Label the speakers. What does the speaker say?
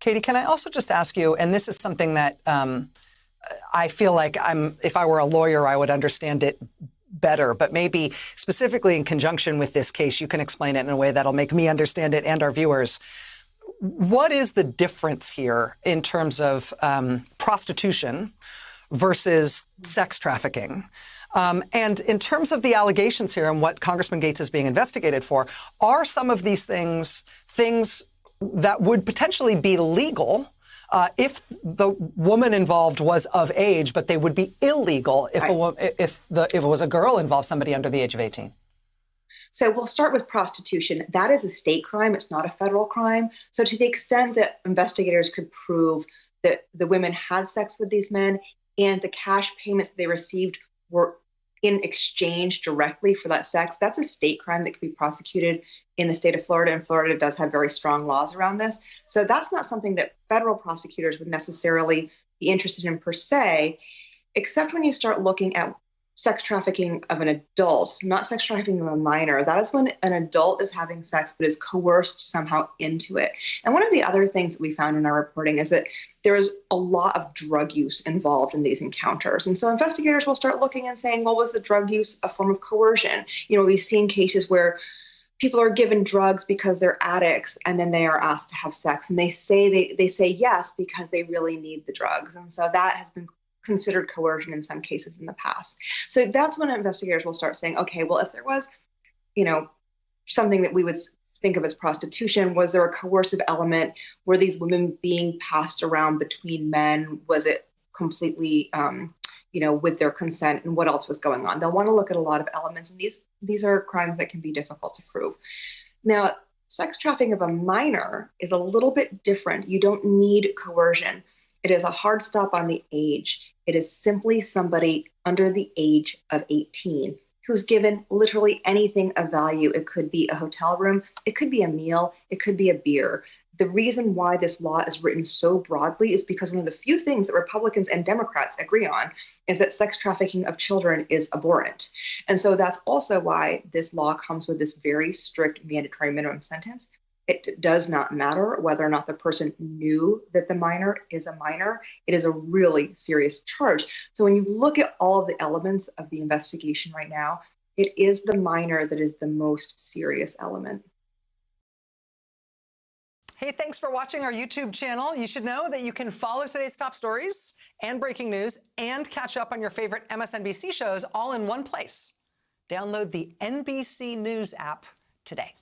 Speaker 1: Katie, can I also just ask you, and this is something that I feel like if I were a lawyer, I would understand it better, but maybe specifically in conjunction with this case, you can explain it in a way that'll make me understand it and our viewers. What is the difference here in terms of prostitution versus sex trafficking? And in terms of the allegations here and what Congressman Gaetz is being investigated for, are some of these things that would potentially be legal if the woman involved was of age, but they would be illegal if it was a girl involved, somebody under the age of 18?
Speaker 2: So we'll start with prostitution. That is a state crime. It's not a federal crime. So to the extent that investigators could prove that the women had sex with these men and the cash payments they received were in exchange directly for that sex, that's a state crime that could be prosecuted in the state of Florida. And Florida does have very strong laws around this. So that's not something that federal prosecutors would necessarily be interested in per se, except when you start looking at sex trafficking of an adult, not sex trafficking of a minor. That is when an adult is having sex but is coerced somehow into it. And one of the other things that we found in our reporting is that there is a lot of drug use involved in these encounters. And so investigators will start looking and saying, well, was the drug use a form of coercion? You know, we've seen cases where people are given drugs because they're addicts and then they are asked to have sex. And they say yes because they really need the drugs. And so that has been considered coercion in some cases in the past. So that's when investigators will start saying, okay, well, if there was, something that we would think of as prostitution, was there a coercive element? Were these women being passed around between men? Was it completely, with their consent, and what else was going on? They'll want to look at a lot of elements, and these are crimes that can be difficult to prove. Now, sex trafficking of a minor is a little bit different. You don't need coercion. It is a hard stop on the age. It is simply somebody under the age of 18 who's given literally anything of value. It could be a hotel room, it could be a meal, it could be a beer. The reason why this law is written so broadly is because one of the few things that Republicans and Democrats agree on is that sex trafficking of children is abhorrent. And so that's also why this law comes with this very strict mandatory minimum sentence. It does not matter whether or not the person knew that the minor is a minor. It is a really serious charge. So when you look at all of the elements of the investigation right now, it is the minor that is the most serious element.
Speaker 1: Hey, thanks for watching our YouTube channel. You should know that you can follow today's top stories and breaking news and catch up on your favorite MSNBC shows all in one place. Download the NBC News app today.